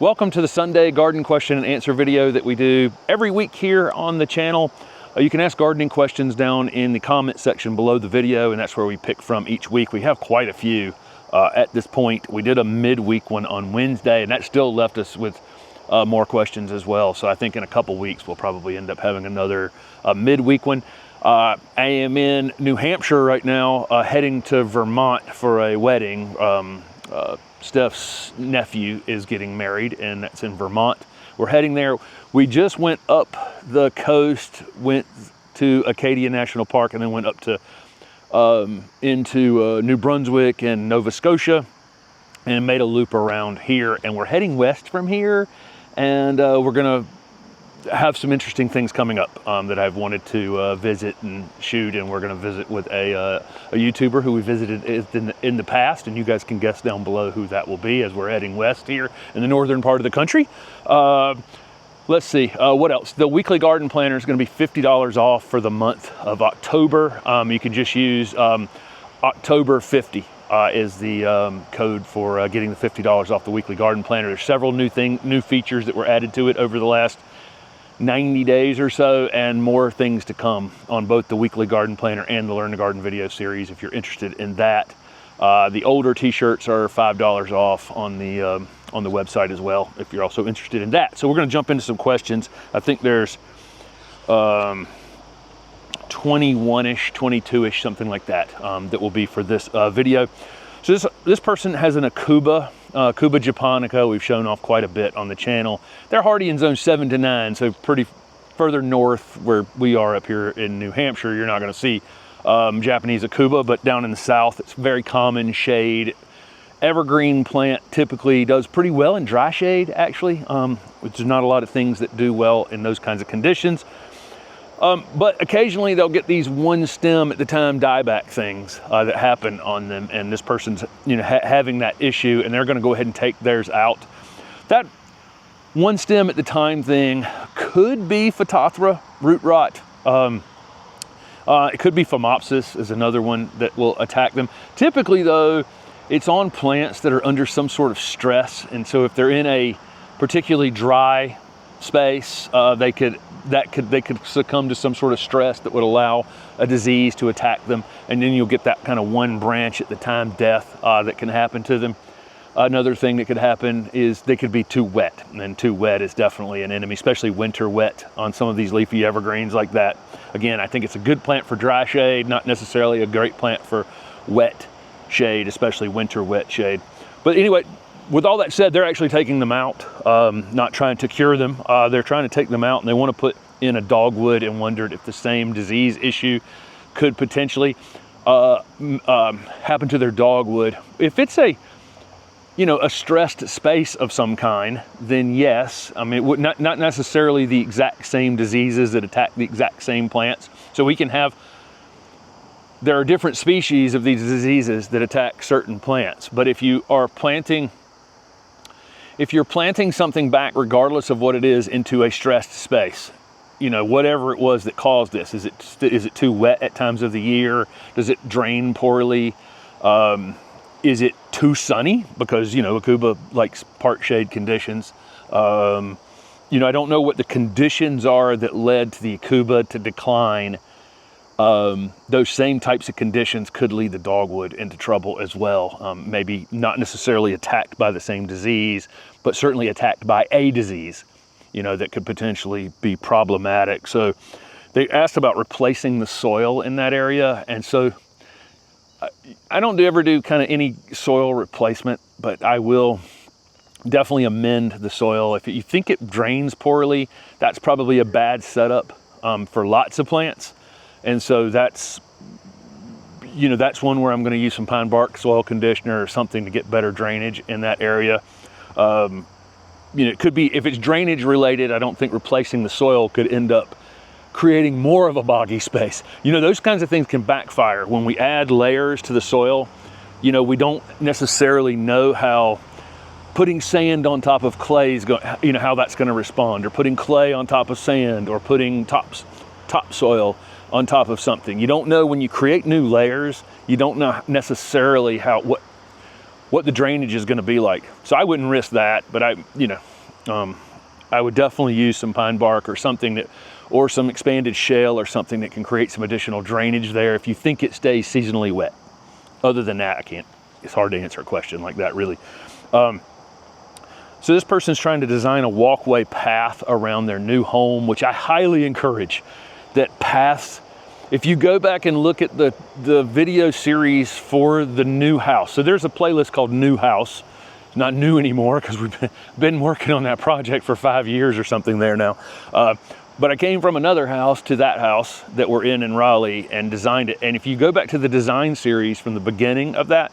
Welcome to the Sunday garden question and answer video that we do every week here on the channel. You can ask gardening questions down in the comment section below the video, and that's where we pick from each week. We have quite a few at this point. We did a midweek one on Wednesday, and that still left us with more questions as well. So I think in a couple weeks, we'll probably end up having another midweek one. I am in New Hampshire right now, heading to Vermont for a wedding. Steph's nephew is getting married, and that's in Vermont. We're heading there. We just went up the coast, went to Acadia National Park, and then went up to into New Brunswick and Nova Scotia, and made a loop around here. And we're heading west from here, and we're gonna have some interesting things coming up that I've wanted to visit and shoot, and we're going to visit with a YouTuber who we visited in the past, and you guys can guess down below who that will be as we're heading west here in the northern part of the country. Let's see, what else? The weekly garden planner is going to be $50 off for the month of October. You can just use October 50 is the code for getting the $50 off the weekly garden planner. There's several new features that were added to it over the last 90 days or so, and more things to come on both the weekly garden planner and the Learn to Garden video series if you're interested in that. The older t-shirts are $5 off on the website as well if you're also interested in that. So we're going to jump into some questions. I think there's 21-ish, 22-ish, something like that, that will be for this video. So this person has an Cuba japonica. We've shown off quite a bit on the channel. They're hardy in zone 7 to 9, so pretty further north where we are up here in New Hampshire, you're not going to see Japanese Cuba, but down in the south, it's very common shade. Evergreen plant typically does pretty well in dry shade, actually, which is not a lot of things that do well in those kinds of conditions. But occasionally they'll get these one stem at the time dieback things that happen on them, and this person's having that issue, and they're going to go ahead and take theirs out. That one stem at the time thing could be Phytophthora root rot. It could be Phomopsis is another one that will attack them. Typically though, it's on plants that are under some sort of stress, and so if they're in a particularly dry space, they could succumb to some sort of stress that would allow a disease to attack them, and then you'll get that kind of one branch at the time death that can happen to them. Another thing that could happen is they could be too wet, and then too wet is definitely an enemy, especially winter wet on some of these leafy evergreens like that. Again, I think it's a good plant for dry shade, not necessarily a great plant for wet shade, especially winter wet shade. But anyway, with all that said, they're actually taking them out, not trying to cure them. They're trying to take them out, and they want to put in a dogwood, and wondered if the same disease issue could potentially happen to their dogwood. If it's a stressed space of some kind, then yes. I mean, it would not necessarily the exact same diseases that attack the exact same plants. So we can have, there are different species of these diseases that attack certain plants. But if you are planting, if you're planting something back, regardless of what it is, into a stressed space, whatever it was that caused this, is it too wet at times of the year? Does it drain poorly? Is it too sunny? Because, Cuba likes part shade conditions. I don't know what the conditions are that led to the Cuba to decline. Those same types of conditions could lead the dogwood into trouble as well. Maybe not necessarily attacked by the same disease, but certainly attacked by a disease, that could potentially be problematic. So they asked about replacing the soil in that area. And so I don't ever do kind of any soil replacement, but I will definitely amend the soil. If you think it drains poorly, that's probably a bad setup for lots of plants. And so that's one where I'm going to use some pine bark soil conditioner or something to get better drainage in that area. It could be, if it's drainage related, I don't think replacing the soil could end up creating more of a boggy space. Those kinds of things can backfire. When we add layers to the soil, we don't necessarily know how putting sand on top of clay is going, how that's going to respond, or putting clay on top of sand, or putting topsoil on top of something. You don't know when you create new layers, you don't know necessarily what the drainage is going to be like. So I wouldn't risk that, but I would definitely use some pine bark or something that, or some expanded shale or something that can create some additional drainage there if you think it stays seasonally wet. Other than that, it's hard to answer a question like that, really. So this person's trying to design a walkway path around their new home, which I highly encourage. That paths, if you go back and look at the video series for the new house, so there's a playlist called New House. It's not new anymore because we've been working on that project for 5 years or something there now. But I came from another house to that house that we're in Raleigh and designed it. And if you go back to the design series from the beginning of that,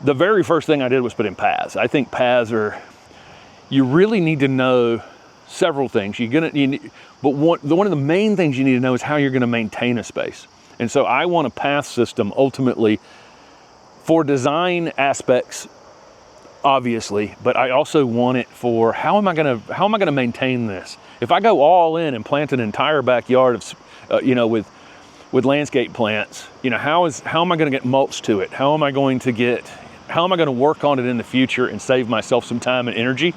the very first thing I did was put in paths. I think paths you really need to know several things. But one of the main things you need to know is how you're going to maintain a space. And so I want a path system ultimately for design aspects, obviously, but I also want it for how am I going to maintain this? If I go all in and plant an entire backyard of, with landscape plants, how am I going to get mulch to it? How am I going to work on it in the future and save myself some time and energy?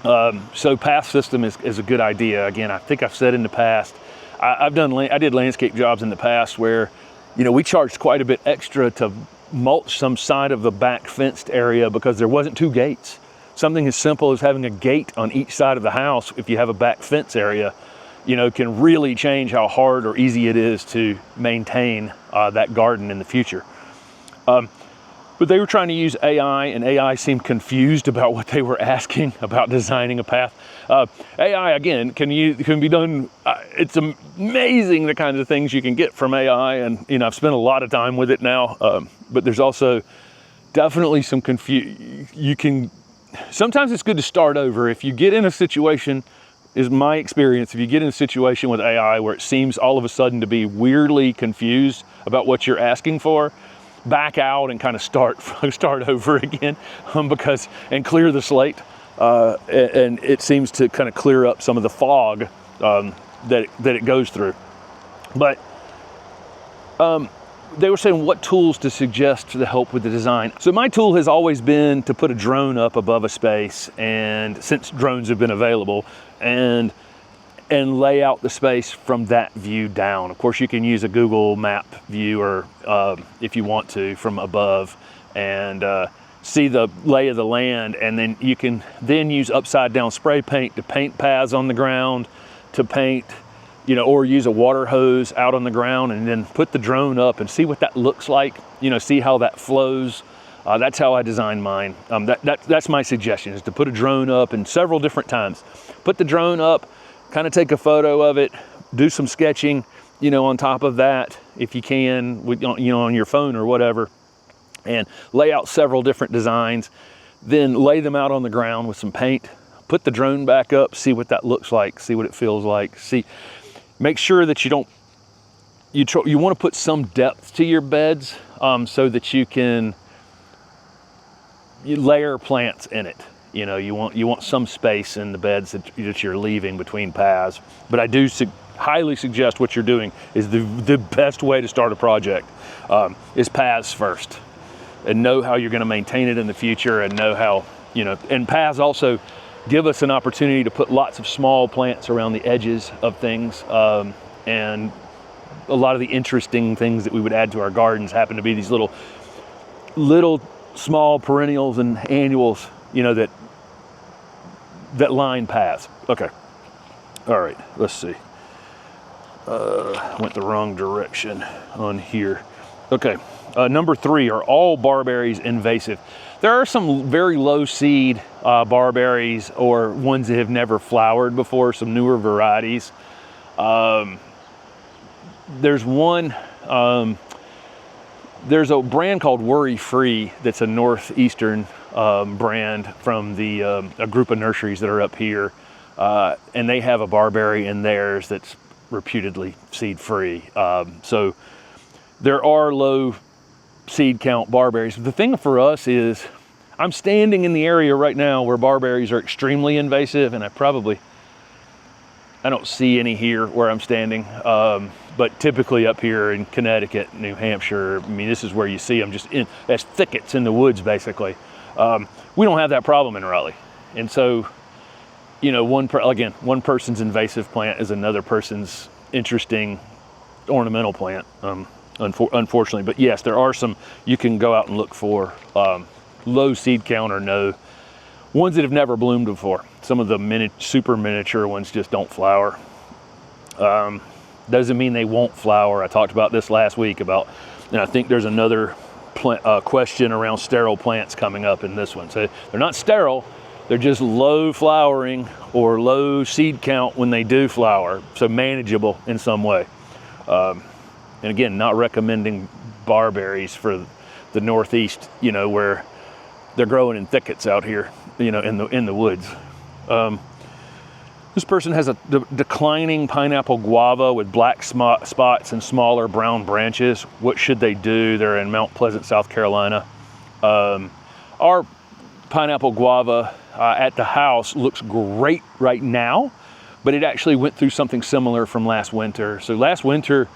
So path system is a good idea. Again, I think I've said in the past, I did landscape jobs in the past where, we charged quite a bit extra to mulch some side of the back fenced area because there wasn't 2 gates. Something as simple as having a gate on each side of the house, if you have a back fence area, can really change how hard or easy it is to maintain that garden in the future. But they were trying to use AI, and AI seemed confused about what they were asking about designing a path. AI, again, can be done. It's amazing the kinds of things you can get from AI, and I've spent a lot of time with it now. But there's also definitely some confusion. Sometimes it's good to start over. If you get in a situation, is my experience, if you get in a situation with AI where it seems all of a sudden to be weirdly confused about what you're asking for, back out and kind of start over again, and clear the slate. And it seems to kind of clear up some of the fog that it goes through. But they were saying what tools to suggest to help with the design. So my tool has always been to put a drone up above a space, and since drones have been available, and lay out the space from that view down. Of course, you can use a Google map view or if you want to from above and see the lay of the land, and then you can then use upside down spray paint to paint paths on the ground, to paint, or use a water hose out on the ground and then put the drone up and see what that looks like, see how that flows. That's how I designed mine. That's my suggestion, is to put a drone up in several different times. Put the drone up, kind of take a photo of it, do some sketching, on top of that, if you can, on your phone or whatever, and lay out several different designs, then lay them out on the ground with some paint, put the drone back up, see what that looks like, see what it feels like, make sure that you want to put some depth to your beds, so that you can layer plants in it. You want some space in the beds that you're leaving between paths. But I do highly suggest what you're doing is the best way to start a project is paths first, and know how you're going to maintain it in the future, and know how, and paths also give us an opportunity to put lots of small plants around the edges of things. And a lot of the interesting things that we would add to our gardens happen to be these little small perennials and annuals, that line paths. Okay. All right, let's see. Went the wrong direction on here. Okay, number 3, are all barberries invasive? There are some very low seed barberries, or ones that have never flowered before, some newer varieties. There's one, there's a brand called Worry Free that's a northeastern brand from a group of nurseries that are up here, and they have a barberry in theirs that's reputedly seed free. So there are low seed count barberries. The thing for us is, I'm standing in the area right now where barberries are extremely invasive, and I I don't see any here where I'm standing, but typically up here in Connecticut, New Hampshire, I mean, this is where you see them just as thickets in the woods, basically. We don't have that problem in Raleigh. And so, you know, one person's invasive plant is another person's interesting ornamental plant, unfortunately. But yes, there are some you can go out and look for, low seed count or no, ones that have never bloomed before. Some of the super miniature ones just don't flower. Doesn't mean they won't flower. I talked about this last week and I think there's another question around sterile plants coming up in this one. So they're not sterile, they're just low flowering or low seed count when they do flower, so manageable in some way. And again, not recommending barberries for the Northeast, you know, where they're growing in thickets out here, you know, in the woods. This person has a declining pineapple guava with black spots and smaller brown branches. What should they do? They're in Mount Pleasant, South Carolina. Our pineapple guava at the house looks great right now, but it actually went through something similar from last winter. So last winter,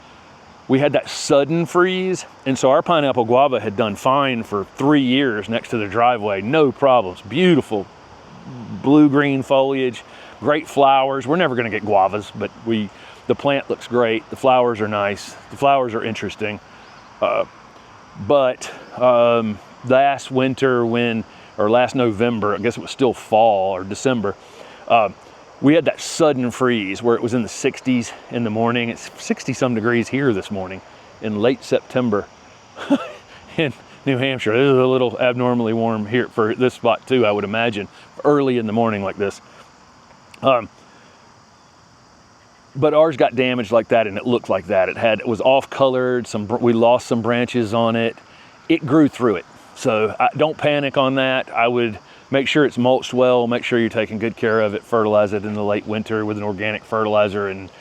we had that sudden freeze, and so our pineapple guava had done fine for 3 years next to the driveway, no problems, beautiful blue-green foliage, great flowers. We're never gonna get guavas, but the plant looks great, the flowers are nice, the flowers are interesting. But last winter or last November, I guess it was still fall or December, we had that sudden freeze where it was in the 60s in the morning. It's 60-some degrees here this morning in late September in New Hampshire. It is a little abnormally warm here for this spot too, I would imagine, early in the morning like this. But ours got damaged like that, and it looked like that. It was off-colored. We lost some branches on it. It grew through it. So don't panic on that. I would make sure it's mulched well, make sure you're taking good care of it, fertilize it in the late winter with an organic fertilizer, and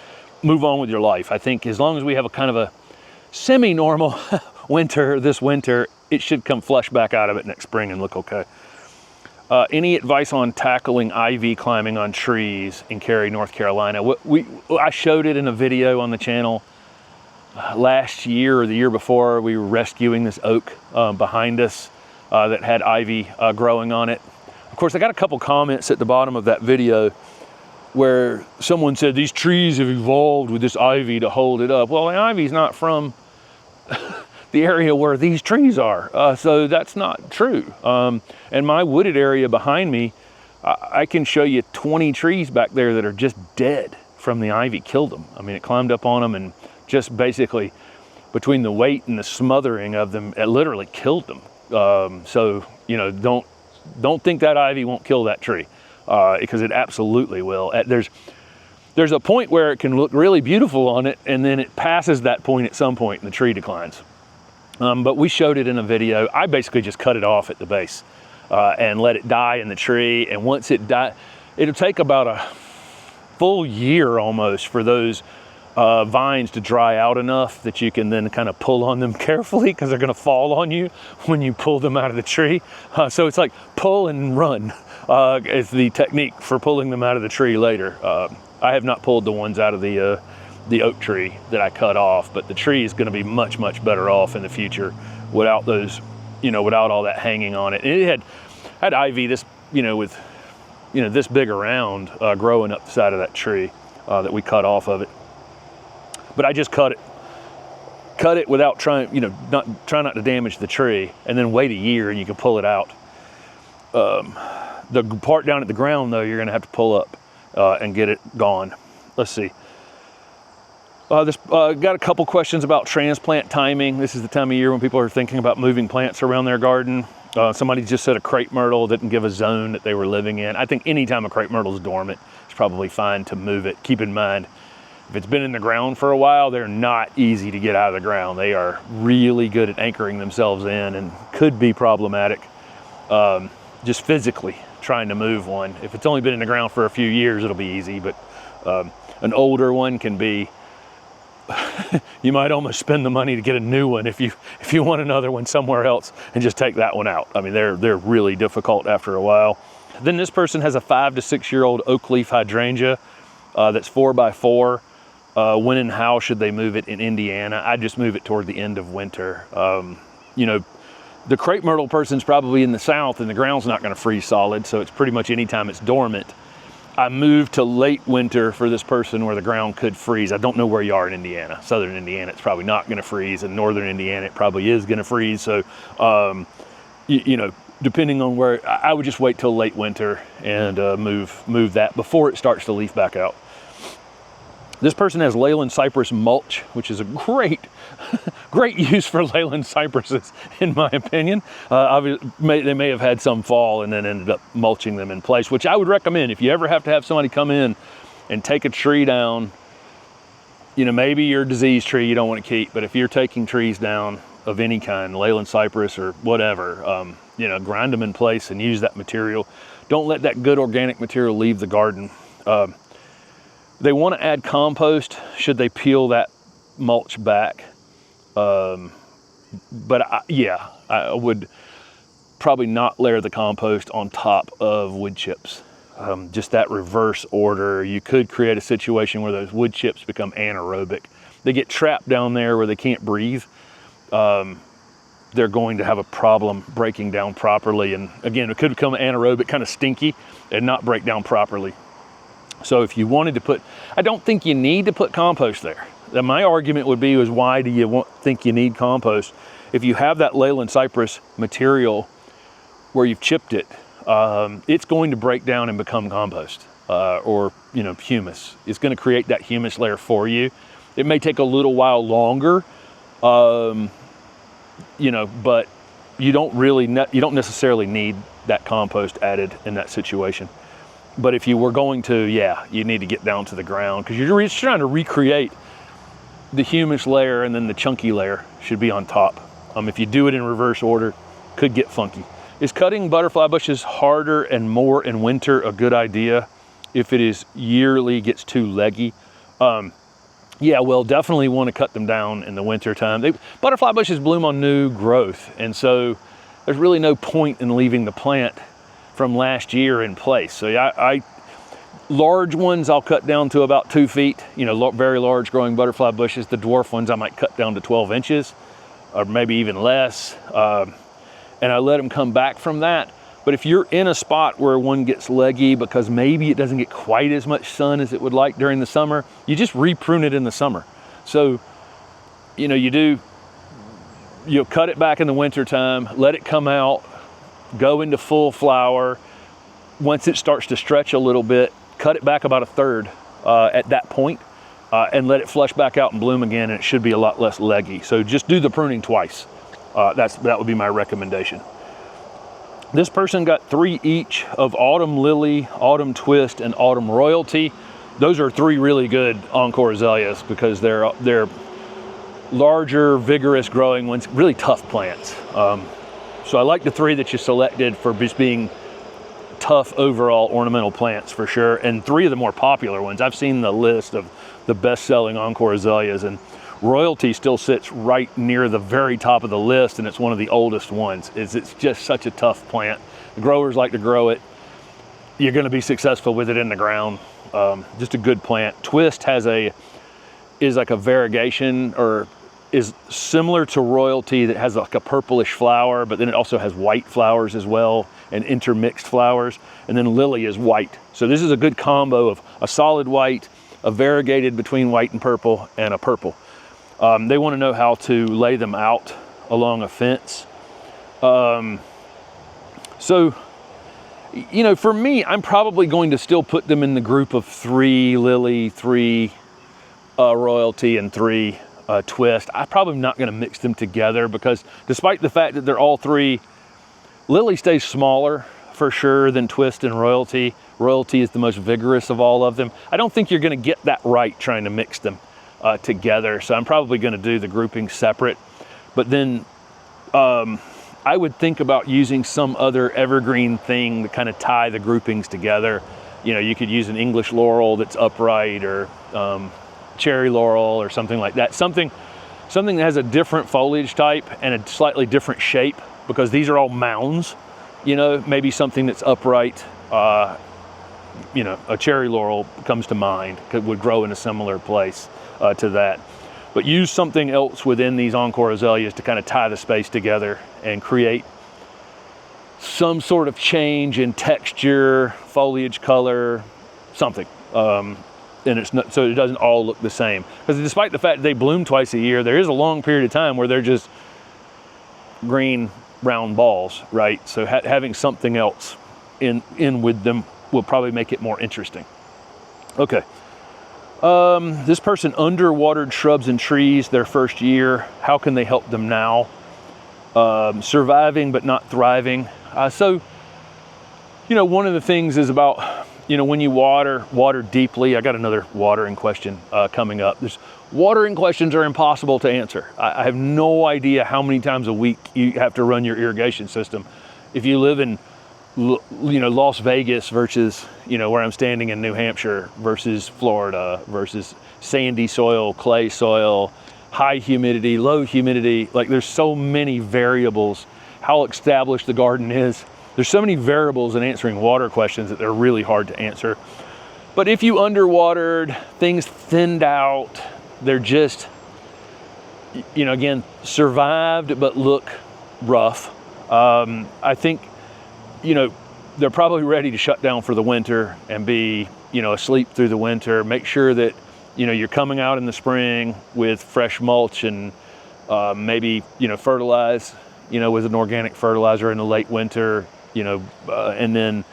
move on with your life. I think as long as we have a kind of a semi-normal winter this winter, it should come flush back out of it next spring and look okay. Any advice on tackling ivy climbing on trees in Cary, North Carolina? I showed it in a video on the channel last year or the year before. We were rescuing this oak behind us that had ivy growing on it. Of course, I got a couple comments at the bottom of that video where someone said these trees have evolved with this ivy to hold it up. Well, the ivy's not from the area where these trees are, so that's not true. And my wooded area behind me, I can show you 20 trees back there that are just dead from the ivy. Killed them. I mean, it climbed up on them and just basically between the weight and the smothering of them, it literally killed them. So, you know, don't think that ivy won't kill that tree, because it absolutely will. There's a point where it can look really beautiful on it, and then it passes that point at some point and the tree declines. But we showed it in a video. I basically just cut it off at the base and let it die in the tree. And once it dies, it'll take about a full year almost for those vines to dry out enough that you can then kind of pull on them carefully, because they're going to fall on you when you pull them out of the tree. So it's like pull and run is the technique for pulling them out of the tree later. I have not pulled the ones out of the oak tree that I cut off, but the tree is going to be much, much better off in the future without those, you know, without all that hanging on it. And it had ivy this, you know, with, you know, this big around growing up the side of that tree that we cut off of it. But I just cut it without trying, you know, try not to damage the tree, and then wait a year and you can pull it out. The part down at the ground though, you're going to have to pull up and get it gone. Let's see. Got a couple questions about transplant timing. This is the time of year when people are thinking about moving plants around their garden. Somebody just said a crepe myrtle didn't give a zone that they were living in. I think anytime a crepe myrtle is dormant, it's probably fine to move it. Keep in mind, if it's been in the ground for a while, they're not easy to get out of the ground. They are really good at anchoring themselves in and could be problematic just physically trying to move one. If it's only been in the ground for a few years, it'll be easy, but an older one can be, you might almost spend the money to get a new one if you want another one somewhere else and just take that one out. I mean, they're really difficult after a while. Then this person has a 5 to 6 year old oak leaf hydrangea that's 4x4. When and how should they move it in Indiana? I'd just move it toward the end of winter. You know, the crepe myrtle person's probably in the south and the ground's not going to freeze solid, so it's pretty much anytime it's dormant. I moved to late winter for this person where the ground could freeze. I don't know where you are in Indiana. Southern Indiana, it's probably not going to freeze, and northern Indiana, it probably is going to freeze. So, you know, depending on where, I would just wait till late winter and move that before it starts to leaf back out. This person has Leyland cypress mulch, which is a great use for Leyland cypresses, in my opinion. They may have had some fall and then ended up mulching them in place, which I would recommend. If you ever have to have somebody come in and take a tree down, you know, maybe your disease tree you don't want to keep, but if you're taking trees down of any kind, Leyland cypress or whatever, you know, grind them in place and use that material. Don't let that good organic material leave the garden. They want to add compost should they peel that mulch back. I would probably not layer the compost on top of wood chips. Just that reverse order. You could create a situation where those wood chips become anaerobic. They get trapped down there where they can't breathe. They're going to have a problem breaking down properly. And again, it could become anaerobic, kind of stinky, and not break down properly. So if you wanted to put, I don't think you need to put compost there. My argument would be is why do you think you need compost? If you have that Leyland cypress material where you've chipped it, it's going to break down and become compost or, you know, humus. It's going to create that humus layer for you. It may take a little while longer, you know, but you don't necessarily need that compost added in that situation. But if you were going to, yeah, you need to get down to the ground because you're just trying to recreate the humus layer, and then the chunky layer should be on top. If you do it in reverse order, could get funky. Is cutting butterfly bushes harder and more in winter a good idea if it is yearly gets too leggy? Yeah, well, definitely want to cut them down in the winter time. Butterfly bushes bloom on new growth, and so there's really no point in leaving the plant from last year in place. So I large ones I'll cut down to about 2 feet, you know, very large growing butterfly bushes. The dwarf ones I might cut down to 12 inches or maybe even less. And I let them come back from that. But if you're in a spot where one gets leggy because maybe it doesn't get quite as much sun as it would like during the summer, you just reprune it in the summer. So, you know, you'll cut it back in the winter time, let it come out, go into full flower. Once it starts to stretch a little bit, cut it back about 1/3 at that point and let it flush back out and bloom again, and it should be a lot less leggy. So just do the pruning twice. That would be my recommendation. This person got 3 each of Autumn Lily, Autumn Twist, and Autumn Royalty. Those are 3 really good Encore Azaleas because they're larger, vigorous growing ones, really tough plants. So I like the 3 that you selected for just being tough overall ornamental plants for sure. And 3 of the more popular ones. I've seen the list of the best-selling Encore Azaleas, and Royalty still sits right near the very top of the list, and it's one of the oldest ones. It's just such a tough plant. The growers like to grow it. You're going to be successful with it in the ground. Just a good plant. Twist is like a variegation, or is similar to Royalty, that has like a purplish flower, but then it also has white flowers as well, and intermixed flowers. And then Lily is white. So this is a good combo of a solid white, a variegated between white and purple, and a purple. They want to know how to lay them out along a fence. So, you know, for me, I'm probably going to still put them in the group of 3 Lily, 3 Royalty, and 3 Twist. I'm probably not going to mix them together because despite the fact that they're all 3, Lily stays smaller for sure than Twist and Royalty. Royalty is the most vigorous of all of them. I don't think you're going to get that right trying to mix them together. So I'm probably going to do the grouping separate. But then I would think about using some other evergreen thing to kind of tie the groupings together. You know, you could use an English laurel that's upright, or cherry laurel or something like that. Something that has a different foliage type and a slightly different shape, because these are all mounds. You know, maybe something that's upright you know, a cherry laurel comes to mind, would grow in a similar place to that. But use something else within these Encore Azaleas to kind of tie the space together and create some sort of change in texture, foliage color, something. And it's not, so it doesn't all look the same. Because despite the fact that they bloom twice a year, there is a long period of time where they're just green, round balls, right? So having something else in with them will probably make it more interesting. Okay. This person underwatered shrubs and trees their first year. How can they help them now? Surviving but not thriving. So, you know, one of the things is about, you know, when you water deeply. I got another watering question coming up. Watering questions are impossible to answer. I have no idea how many times a week you have to run your irrigation system. If you live in, you know, Las Vegas versus, you know, where I'm standing in New Hampshire versus Florida versus sandy soil, clay soil, high humidity, low humidity, like there's so many variables, how established the garden is. There's so many variables in answering water questions that they're really hard to answer. But if you underwatered, things thinned out, they're just, you know, again, survived but look rough. I think, you know, they're probably ready to shut down for the winter and be, you know, asleep through the winter. Make sure that, you know, you're coming out in the spring with fresh mulch and maybe, you know, fertilize, you know, with an organic fertilizer in the late winter, you know, and then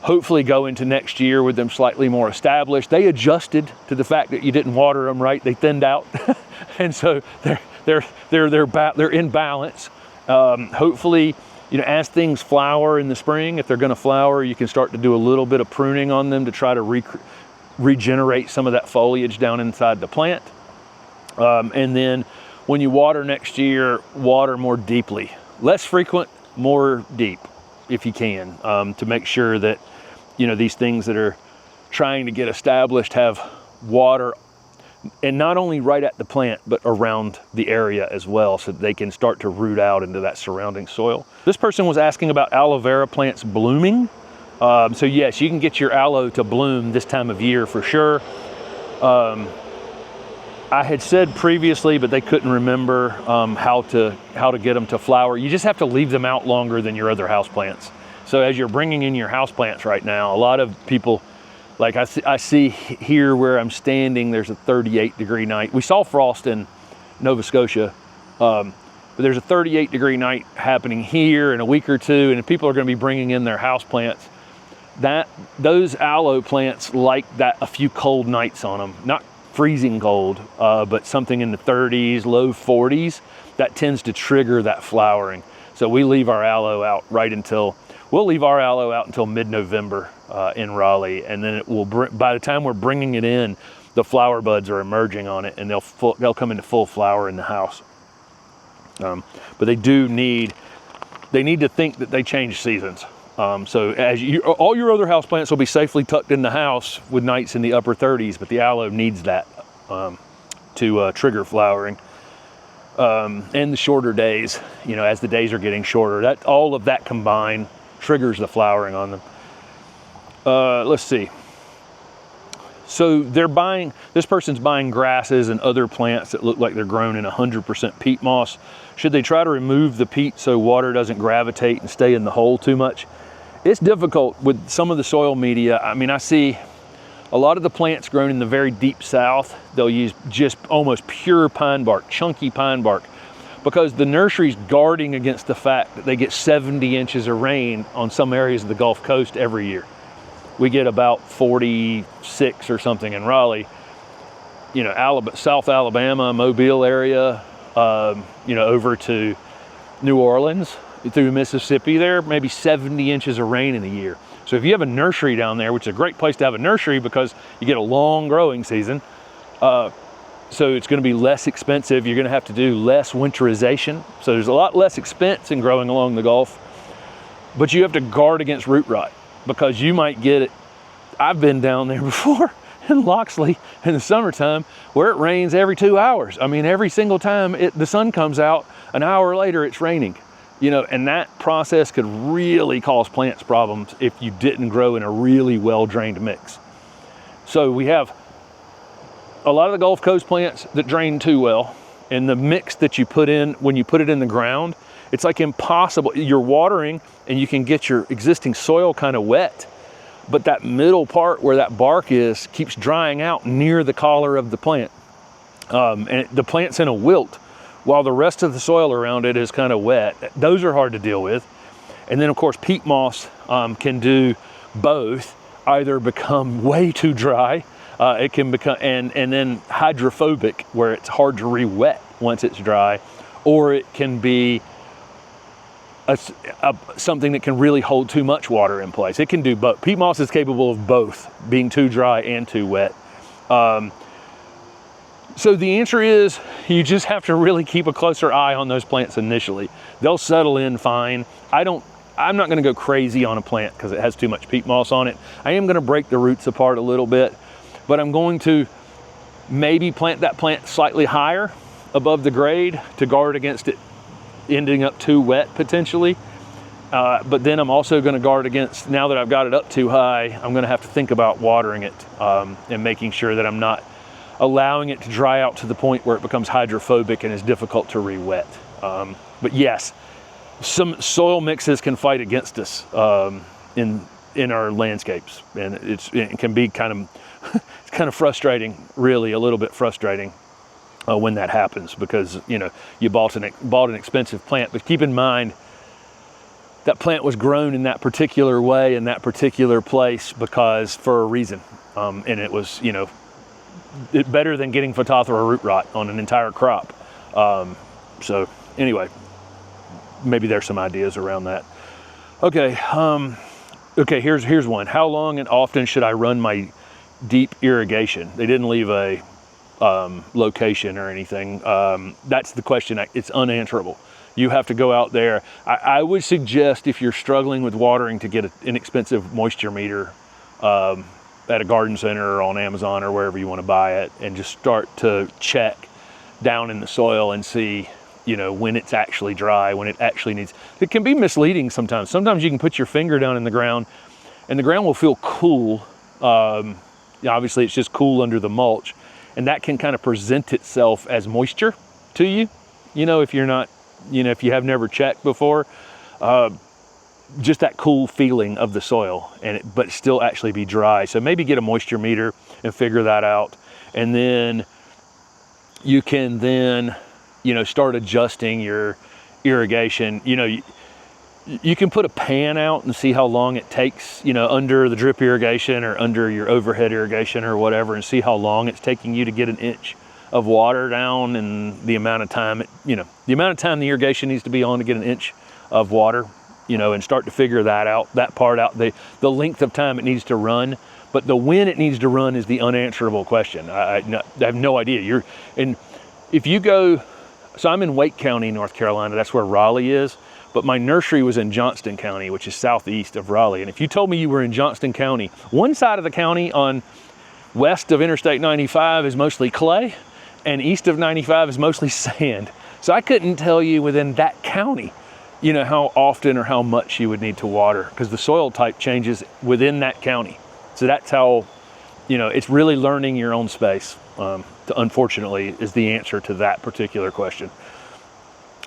hopefully go into next year with them slightly more established. They adjusted to the fact that you didn't water them right. They thinned out, and so they're in balance. Hopefully, you know, as things flower in the spring, if they're going to flower, you can start to do a little bit of pruning on them to try to regenerate some of that foliage down inside the plant. And then when you water next year, water more deeply, less frequent, more deep if you can, to make sure that, you know, these things that are trying to get established have water, and not only right at the plant, but around the area as well, so that they can start to root out into that surrounding soil. This person was asking about aloe vera plants blooming. So yes, you can get your aloe to bloom this time of year for sure. I had said previously, but they couldn't remember how to get them to flower. You just have to leave them out longer than your other houseplants. So as you're bringing in your houseplants right now, a lot of people, like I see here where I'm standing, there's a 38-degree night. We saw frost in Nova Scotia, but there's a 38-degree night happening here in a week or two, and people are going to be bringing in their houseplants. Those aloe plants like that, a few cold nights on them, not freezing cold, but something in the 30s, low 40s, that tends to trigger that flowering. So we leave our aloe out we'll leave our aloe out until mid-November in Raleigh, and then it will, by the time we're bringing it in, the flower buds are emerging on it, and they'll come into full flower in the house. But they need to think that they change seasons. So all your other houseplants will be safely tucked in the house with nights in the upper 30s, but the aloe needs that to trigger flowering. And the shorter days, you know, as the days are getting shorter, all of that combined triggers the flowering on them. Let's see. So this person's buying grasses and other plants that look like they're grown in 100% peat moss. Should they try to remove the peat so water doesn't gravitate and stay in the hole too much? It's difficult with some of the soil media. I mean, I see a lot of the plants grown in the very deep south, they'll use just almost pure pine bark, chunky pine bark, because the nursery's guarding against the fact that they get 70 inches of rain on some areas of the Gulf Coast every year. We get about 46 or something in Raleigh. You know, South Alabama, Mobile area, you know, over to New Orleans, through Mississippi there, maybe 70 inches of rain in a year. So if you have a nursery down there, which is a great place to have a nursery because you get a long growing season, so it's going to be less expensive. You're going to have to do less winterization. So there's a lot less expense in growing along the Gulf, but you have to guard against root rot because you might get it. I've been down there before in Loxley in the summertime where it rains every 2 hours. I mean, every single time the sun comes out, an hour later it's raining. You know, and that process could really cause plants problems if you didn't grow in a really well-drained mix. So we have a lot of the Gulf Coast plants that drain too well, and the mix that you put in, when you put it in the ground, it's like impossible. You're watering and you can get your existing soil kind of wet, but that middle part where that bark is keeps drying out near the collar of the plant. And the plant's in a wilt while the rest of the soil around it is kind of wet. Those are hard to deal with. And then of course, peat moss can do both, either become way too dry, it can become, and then hydrophobic, where it's hard to re-wet once it's dry, or it can be something that can really hold too much water in place. It can do both. Peat moss is capable of both, being too dry and too wet. So the answer is, you just have to really keep a closer eye on those plants initially. They'll settle in fine. I'm not gonna go crazy on a plant because it has too much peat moss on it. I am gonna break the roots apart a little bit, but I'm going to maybe plant that plant slightly higher above the grade to guard against it ending up too wet potentially. But then I'm also gonna guard against, now that I've got it up too high, I'm gonna have to think about watering it and making sure that I'm not allowing it to dry out to the point where it becomes hydrophobic and is difficult to re-wet. But yes, some soil mixes can fight against us in our landscapes, and it can be kind of it's kind of frustrating, really a little bit frustrating when that happens, because you know, you bought an expensive plant, but keep in mind that plant was grown in that particular way in that particular place because for a reason, and it was, you know, better than getting Phytophthora root rot on an entire crop. So anyway, maybe there's some ideas around that. Okay, okay, here's one. How long and often should I run my deep irrigation? They didn't leave a location or anything. That's the question. It's unanswerable. You have to go out there. I would suggest, if you're struggling with watering, to get an inexpensive moisture meter at a garden center or on Amazon or wherever you want to buy it, and just start to check down in the soil and see, you know, when it's actually dry, when it actually needs. It can be misleading sometimes. Sometimes you can put your finger down in the ground and the ground will feel cool. Obviously it's just cool under the mulch, and that can kind of present itself as moisture to you. You know, if you're not, you know, if you have never checked before, just that cool feeling of the soil, and but still actually be dry. So maybe get a moisture meter and figure that out. And then you can then, you know, start adjusting your irrigation. You know, you can put a pan out and see how long it takes, you know, under the drip irrigation or under your overhead irrigation or whatever, and see how long it's taking you to get an inch of water down, and the amount of time, the amount of time the irrigation needs to be on to get an inch of water, you know, and start to figure that out, that part out, the length of time it needs to run. But the when it needs to run is the unanswerable question. I have no idea. And if you go, so I'm in Wake County, North Carolina, that's where Raleigh is, but my nursery was in Johnston County, which is southeast of Raleigh. And if you told me you were in Johnston County, one side of the county on west of Interstate 95 is mostly clay, and east of 95 is mostly sand. So I couldn't tell you within that county, you know, how often or how much you would need to water, because the soil type changes within that county. So that's how, you know, it's really learning your own space, unfortunately, is the answer to that particular question.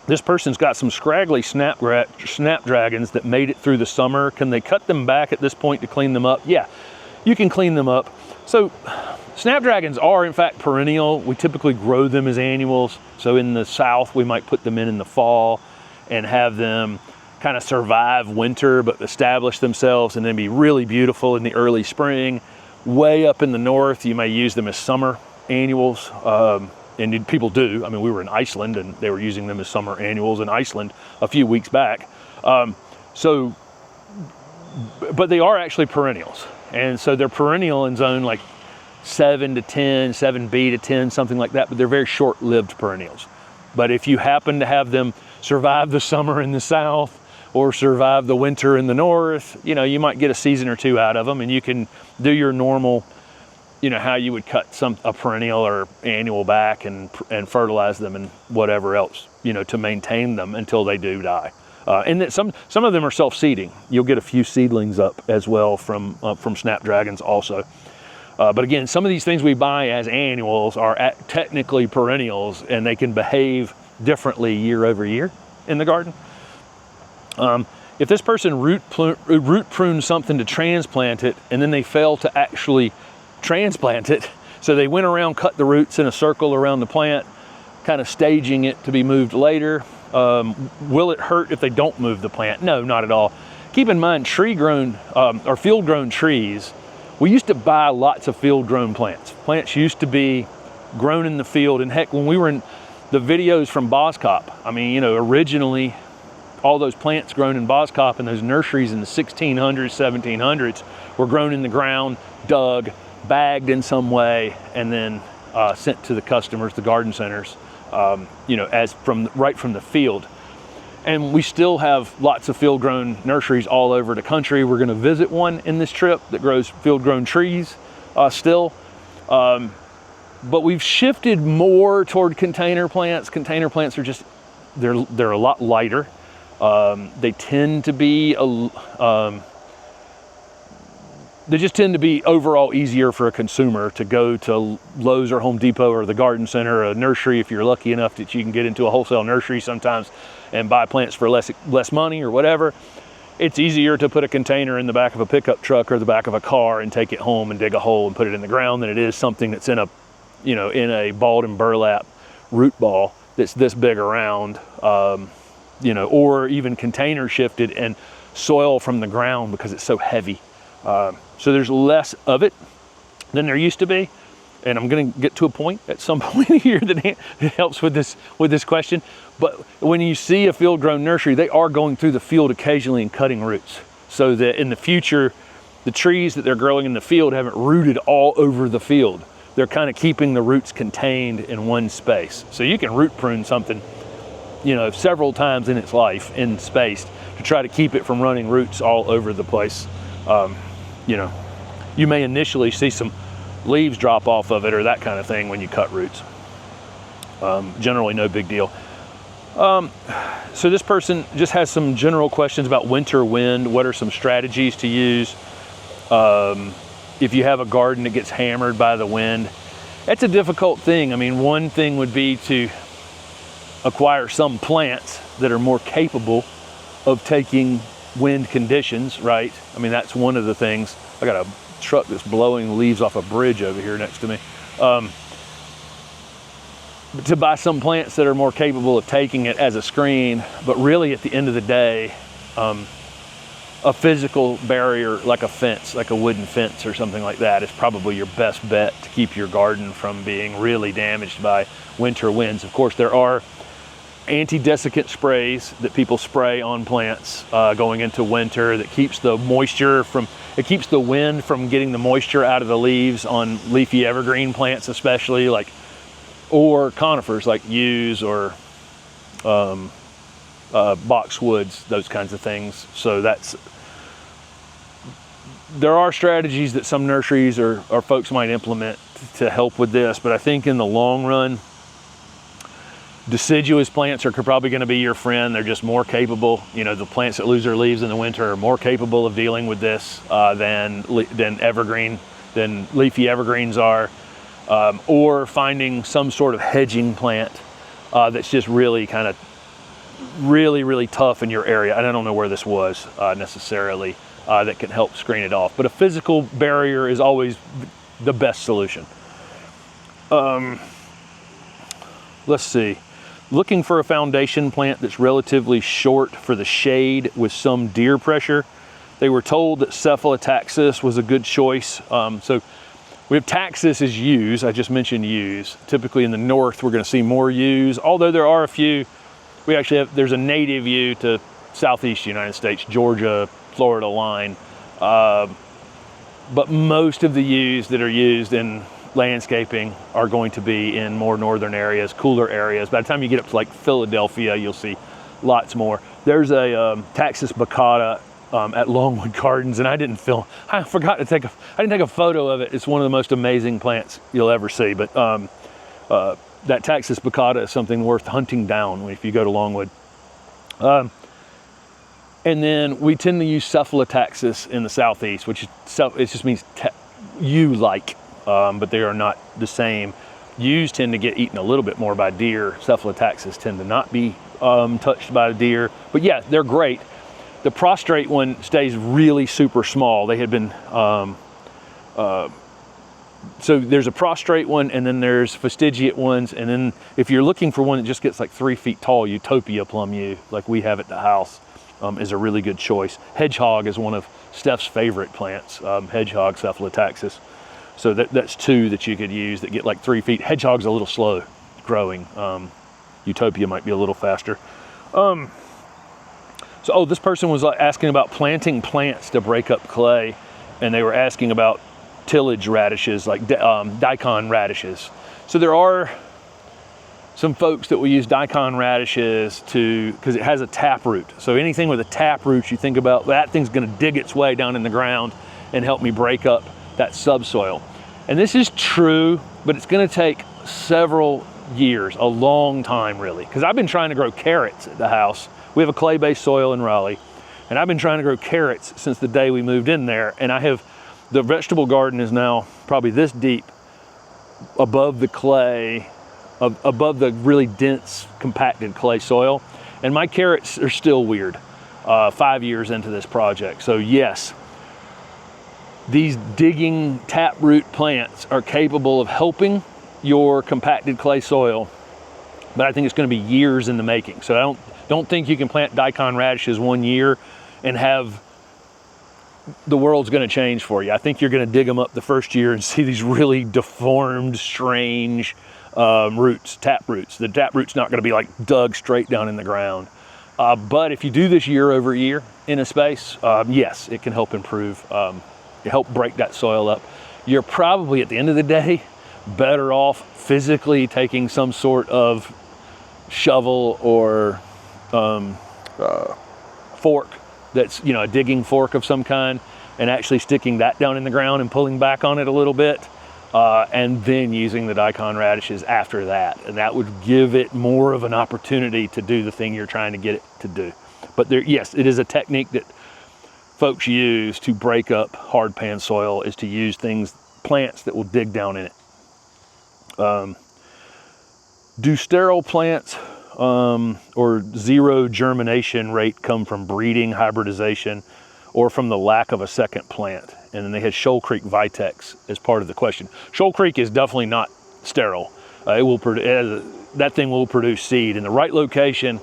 This person's got some scraggly snapdragons that made it through the summer. Can they cut them back at this point to clean them up? Yeah, you can clean them up. So snapdragons are in fact perennial. We typically grow them as annuals. So in the South, we might put them in the fall and have them kind of survive winter, but establish themselves and then be really beautiful in the early spring. Way up in the north, you may use them as summer annuals. And people do. I mean, we were in Iceland and they were using them as summer annuals in Iceland a few weeks back. But they are actually perennials. And so they're perennial in zone like 7 to 10, 7B to 10, something like that, but they're very short-lived perennials. But if you happen to have them survive the summer in the South or survive the winter in the North, you know, you might get a season or two out of them, and you can do your normal, you know, how you would cut a perennial or annual back and fertilize them and whatever else, you know, to maintain them until they do die. And that some of them are self-seeding. You'll get a few seedlings up as well from snapdragons also. But again, some of these things we buy as annuals are technically perennials, and they can behave differently year over year in the garden. If this person root pruned something to transplant it, and then they fail to actually transplant it, so they went around, cut the roots in a circle around the plant, kind of staging it to be moved later, will it hurt if they don't move the plant? No, not at all. Keep in mind, tree-grown or field-grown trees, we used to buy lots of field-grown plants. Plants used to be grown in the field, and heck, when we were in the videos from Boskop, I mean, you know, originally, all those plants grown in Boskop and those nurseries in the 1600s, 1700s were grown in the ground, dug, bagged in some way, and then sent to the customers, the garden centers, you know, right from the field. And we still have lots of field-grown nurseries all over the country. We're going to visit one in this trip that grows field-grown trees still. But we've shifted more toward container plants. Container plants are just, they're a lot lighter. They tend to be, they just tend to be overall easier for a consumer to go to Lowe's or Home Depot or the garden center, or a nursery, if you're lucky enough that you can get into a wholesale nursery sometimes and buy plants for less money or whatever. It's easier to put a container in the back of a pickup truck or the back of a car and take it home and dig a hole and put it in the ground than it is something that's in a, you know, in a balled and burlap root ball that's this big around, you know, or even container shifted and soil from the ground because it's so heavy. So there's less of it than there used to be. And I'm going to get to a point at some point here that helps with this question. But when you see a field-grown nursery, they are going through the field occasionally and cutting roots, so that in the future, the trees that they're growing in the field haven't rooted all over the field. They're kind of keeping the roots contained in one space. So you can root prune something, you know, several times in its life in space to try to keep it from running roots all over the place. You know, you may initially see some leaves drop off of it or that kind of thing when you cut roots. Generally no big deal. So this person just has some general questions about winter wind. What are some strategies to use if you have a garden that gets hammered by the wind? That's a difficult thing. I mean, one thing would be to acquire some plants that are more capable of taking wind conditions, right? I mean, that's one of the things. I got a truck that's blowing leaves off a bridge over here next to me. To buy some plants that are more capable of taking it as a screen, but really at the end of the day, a physical barrier like a fence, like a wooden fence or something like that, is probably your best bet to keep your garden from being really damaged by winter winds. Of course, there are anti-desiccant sprays that people spray on plants going into winter that keeps the moisture from, it keeps the wind from getting the moisture out of the leaves on leafy evergreen plants especially, like, or conifers like yews or boxwoods, those kinds of things. So there are strategies that some nurseries or folks might implement to help with this, but I think in the long run, deciduous plants are probably going to be your friend. They're just more capable. You know, the plants that lose their leaves in the winter are more capable of dealing with this than leafy evergreens are. Or finding some sort of hedging plant that's just really kind of really tough in your area. And I don't know where this was necessarily that can help screen it off. But a physical barrier is always the best solution. Let's see. Looking for a foundation plant that's relatively short for the shade with some deer pressure. They were told that Cephalotaxis was a good choice. So we have Taxus as yews. I just mentioned yews. Typically in the north, we're going to see more yews, although there are a few. We actually have, there's a native yew to southeast United States, Georgia, Florida line. But most of the yews that are used in landscaping are going to be in more northern areas, cooler areas. By the time you get up to like Philadelphia, you'll see lots more. There's a Taxus baccata at Longwood Gardens, and I didn't take a photo of it. It's one of the most amazing plants you'll ever see. But that Taxus baccata is something worth hunting down if you go to Longwood. And then we tend to use Cephalotaxis in the southeast, which is, it just means ewe-like, but they are not the same. Ewes tend to get eaten a little bit more by deer. Cephalotaxis tend to not be touched by deer. But yeah, they're great. The prostrate one stays really super small. They had been, so there's a prostrate one, and then there's fastigiate ones, and then if you're looking for one that just gets like 3 feet tall, Utopia plum yew, like we have at the house, is a really good choice. Hedgehog is one of Steph's favorite plants, hedgehog Cephalotaxis. So that's 2 that you could use that get like 3 feet. Hedgehog's a little slow growing. Utopia might be a little faster. So, this person was asking about planting plants to break up clay, and they were asking about tillage radishes, like daikon radishes. So there are some folks that will use daikon radishes because it has a taproot. So anything with a taproot, you think about, that thing's gonna dig its way down in the ground and help me break up that subsoil. And this is true, but it's gonna take several years, a long time really, because I've been trying to grow carrots at the house. We have a clay-based soil in Raleigh, and I've been trying to grow carrots since the day we moved in there, and the vegetable garden is now probably this deep above the clay, above the really dense, compacted clay soil, and my carrots are still weird 5 years into this project. So yes, these digging taproot plants are capable of helping your compacted clay soil, but I think it's going to be years in the making. So I don't think you can plant daikon radishes 1 year and have the world's going to change for you. I think you're going to dig them up the first year and see these really deformed, strange roots, taproots. The taproot's not going to be like dug straight down in the ground. But if you do this year over year in a space, yes, it can help improve, help break that soil up. You're probably at the end of the day better off physically taking some sort of shovel or fork that's, a digging fork of some kind, and actually sticking that down in the ground and pulling back on it a little bit, and then using the daikon radishes after that. And that would give it more of an opportunity to do the thing you're trying to get it to do. But yes, it is a technique that folks use to break up hard pan soil, is to use plants that will dig down in it. Do sterile plants or zero germination rate come from breeding, hybridization, or from the lack of a second plant? And then they had Shoal Creek Vitex as part of the question. Shoal Creek is definitely not sterile. That thing will produce seed in the right location.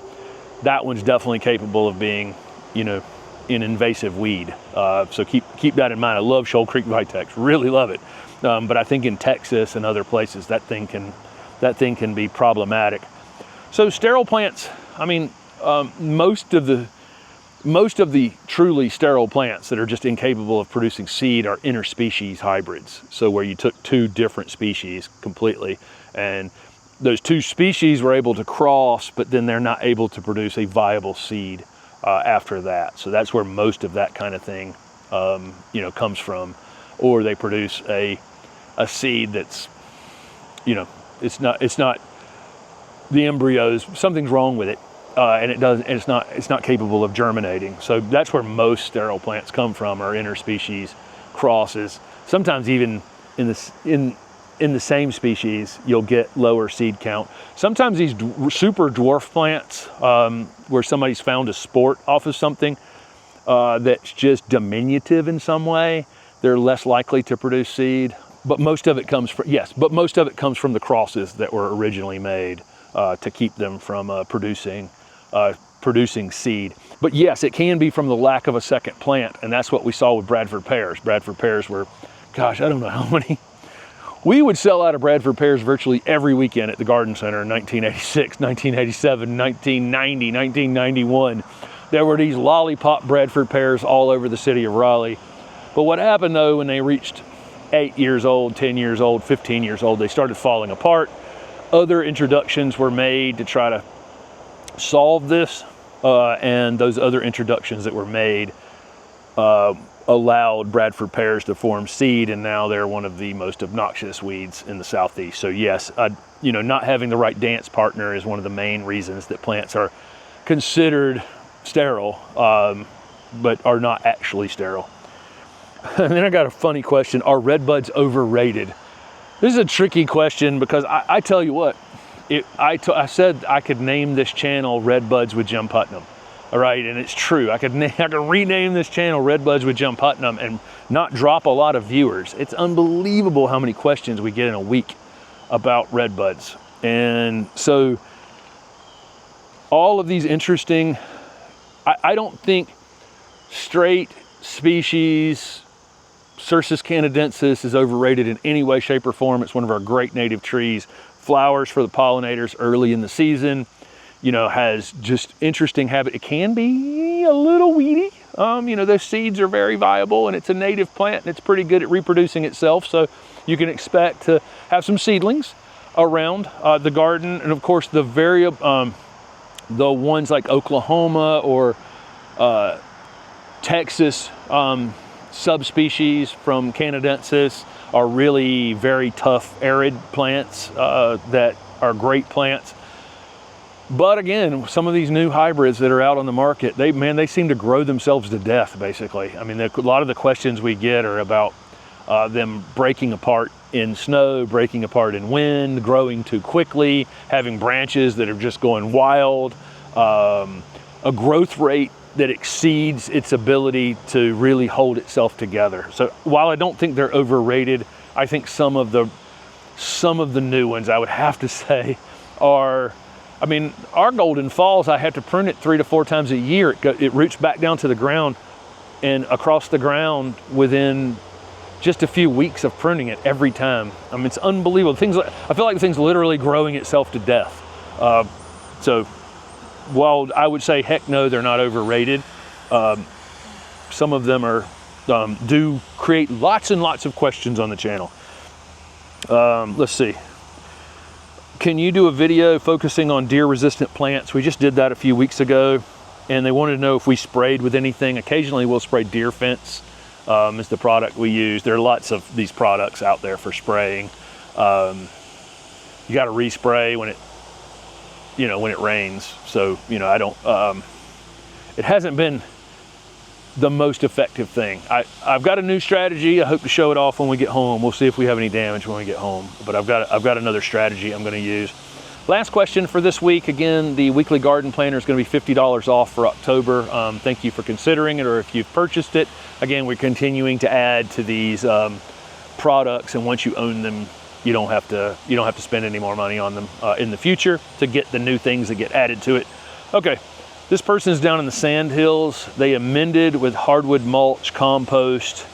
That one's definitely capable of being, an invasive weed. So keep that in mind. I love Shoal Creek Vitex, really love it. But I think in Texas and other places, that thing can be problematic. So sterile plants, most of the truly sterile plants that are just incapable of producing seed are interspecies hybrids. So where you took 2 different species completely, and those 2 species were able to cross, but then they're not able to produce a viable seed after that. So that's where most of that kind of thing, comes from. Or they produce a seed that's, it's not the embryos, something's wrong with it, and it's not capable of germinating. So that's where most sterile plants come from, are interspecies crosses. Sometimes even in the same species, you'll get lower seed count. Sometimes these super dwarf plants, where somebody's found a sport off of something that's just diminutive in some way, they're less likely to produce seed. But most of it comes from the crosses that were originally made to keep them from producing seed. But yes, it can be from the lack of a second plant, and that's what we saw with Bradford pears. Bradford pears were, gosh, I don't know how many. We would sell out of Bradford pears virtually every weekend at the garden center in 1986, 1987, 1990, 1991. There were these lollipop Bradford pears all over the city of Raleigh. But what happened though, when they reached 8 years old, 10 years old, 15 years old, they started falling apart. Other introductions were made to try to solve this, and those other introductions that were made allowed Bradford pears to form seed, and now they're one of the most obnoxious weeds in the Southeast. So yes, not having the right dance partner is one of the main reasons that plants are considered sterile, but are not actually sterile. And then I got a funny question: are red buds overrated? This is a tricky question because I tell you what, I said I could name this channel Red Buds with Jim Putnam. All right, and it's true. I could rename this channel Red Buds with Jim Putnam and not drop a lot of viewers. It's unbelievable how many questions we get in a week about red buds. And so all of these interesting, I don't think straight species Cercis canadensis is overrated in any way, shape, or form. It's one of our great native trees. Flowers for the pollinators early in the season. You know, has just interesting habit. It can be a little weedy. You know, those seeds are very viable, and it's a native plant, and it's pretty good at reproducing itself. So you can expect to have some seedlings around the garden. And of course, the ones like Oklahoma or Texas subspecies from canadensis are really very tough, arid plants that are great plants. But again, some of these new hybrids that are out on the market, they seem to grow themselves to death, basically. I mean, a lot of the questions we get are about them breaking apart in snow, breaking apart in wind, growing too quickly, having branches that are just going wild, a growth rate that exceeds its ability to really hold itself together. So while I don't think they're overrated, I think some of the new ones, I would have to say, are, I mean, our Golden Falls, I have to prune it 3 to 4 times a year. It roots back down to the ground and across the ground within just a few weeks of pruning it every time. I mean, it's unbelievable. I feel like the thing's literally growing itself to death. So while I would say, heck no, they're not overrated, some of them are do create lots and lots of questions on the channel. Let's see. Can you do a video focusing on deer-resistant plants? We just did that a few weeks ago, and they wanted to know if we sprayed with anything. Occasionally we'll spray deer fence is the product we use. There are lots of these products out there for spraying. You got to respray when it rains. So, I don't, it hasn't been the most effective thing. I've got a new strategy. I hope to show it off when we get home. We'll see if we have any damage when we get home, but I've got another strategy I'm going to use. Last question for this week. Again, the weekly garden planner is going to be $50 off for October. Thank you for considering it, or if you've purchased it. Again, we're continuing to add to these products, and once you own them, you don't have to spend any more money on them in the future to get the new things that get added to it. Okay. This person is down in the Sand Hills. They amended with hardwood mulch, compost.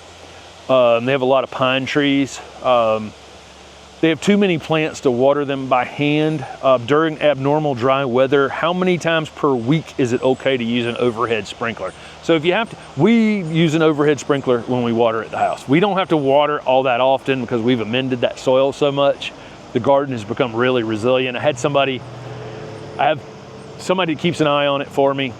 They have a lot of pine trees. They have too many plants to water them by hand during abnormal dry weather. How many times per week is it okay to use an overhead sprinkler? So if you have to, we use an overhead sprinkler when we water at the house. We don't have to water all that often because we've amended that soil so much. The garden has become really resilient. I have somebody that keeps an eye on it for me.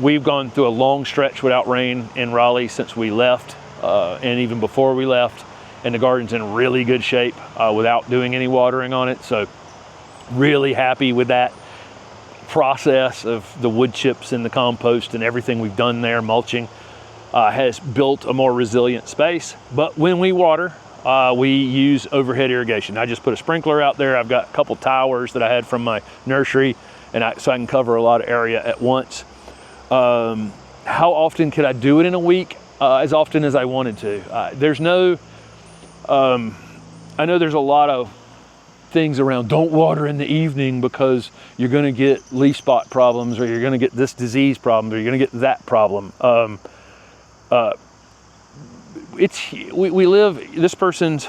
We've gone through a long stretch without rain in Raleigh since we left, and even before we left, and the garden's in really good shape without doing any watering on it. So really happy with that process of the wood chips and the compost and everything we've done there. Mulching has built a more resilient space. But when we water, we use overhead irrigation. I just put a sprinkler out there. I've got a couple towers that I had from my nursery, so I can cover a lot of area at once. How often could I do it in a week? As often as I wanted to. There's no, I know there's a lot of things around, don't water in the evening because you're gonna get leaf spot problems, or you're gonna get this disease problem, or you're gonna get that problem. We live, this person's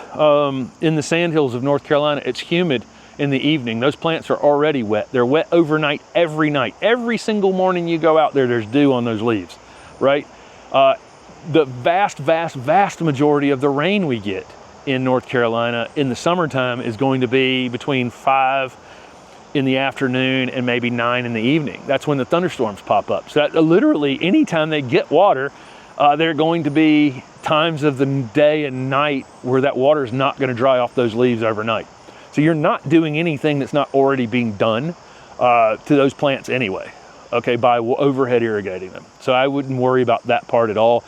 in the Sandhills of North Carolina. It's humid in the evening. Those plants are already wet. They're wet overnight, every night. Every single morning you go out there, there's dew on those leaves, right? The vast majority of the rain we get in North Carolina in the summertime is going to be between 5 in the afternoon and maybe 9 in the evening. That's when the thunderstorms pop up. So that, literally anytime they get water, there are going to be times of the day and night where that water is not going to dry off those leaves overnight. So you're not doing anything that's not already being done to those plants anyway. okay, by overhead irrigating them. So I wouldn't worry about that part at all.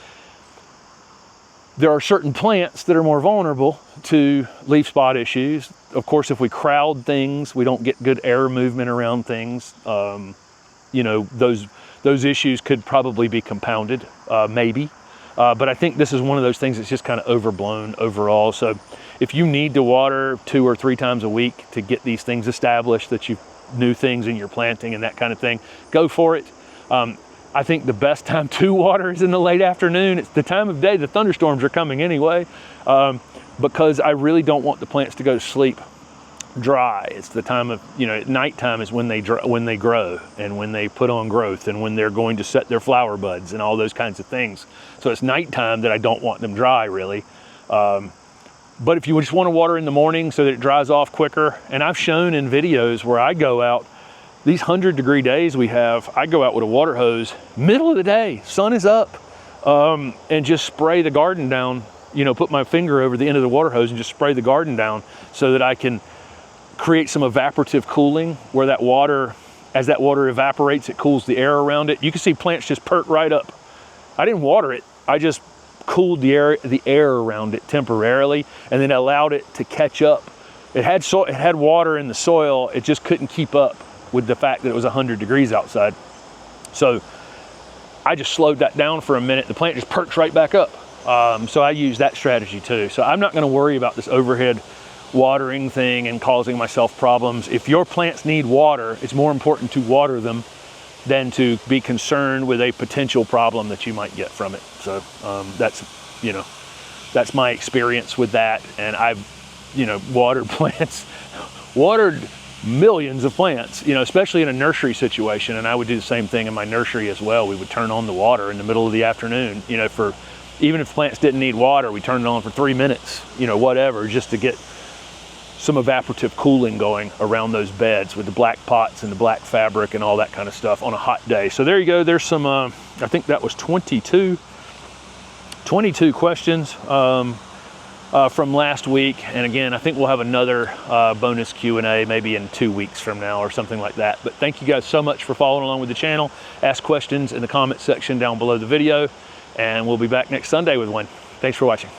There are certain plants that are more vulnerable to leaf spot issues. Of course, if we crowd things, we don't get good air movement around things. You know, those issues could probably be compounded, maybe. But I think this is one of those things that's just kind of overblown overall. So if you need to water 2 or 3 times a week to get these things established, that you new things in your planting and that kind of thing, go for it. I think the best time to water is in the late afternoon. It's the time of day the thunderstorms are coming anyway, because I really don't want the plants to go to sleep dry. It's the time of, you know, at nighttime is when they grow and when they put on growth and when they're going to set their flower buds and all those kinds of things. So it's nighttime that I don't want them dry, really. But if you just want to water in the morning so that it dries off quicker, and I've shown in videos where I go out, these 100-degree days we have, I go out with a water hose, middle of the day, sun is up, and just spray the garden down, you know, put my finger over the end of the water hose and just spray the garden down so that I can create some evaporative cooling where that water, as that water evaporates, it cools the air around it. You can see plants just perk right up. I didn't water it, I just cooled the air around it temporarily, and then allowed it to catch up. It had water in the soil, it just couldn't keep up with the fact that it was 100 degrees outside. So I just slowed that down for a minute. The plant just perks right back up. So I use that strategy too. So I'm not going to worry about this overhead watering thing and causing myself problems. If your plants need water, it's more important to water them than to be concerned with a potential problem that you might get from it. So that's, you know, that's my experience with that. And I've, you know, watered plants, watered millions of plants, you know, especially in a nursery situation. And I would do the same thing in my nursery as well. We would turn on the water in the middle of the afternoon, you know, for even if plants didn't need water, we turned it on for 3 minutes, you know, whatever, just to get some evaporative cooling going around those beds with the black pots and the black fabric and all that kind of stuff on a hot day. So there you go. There's some, I think that was 22 questions from last week. And again, I think we'll have another bonus Q&A maybe in 2 weeks from now or something like that. But thank you guys so much for following along with the channel. Ask questions in the comment section down below the video, and we'll be back next Sunday with one. Thanks for watching.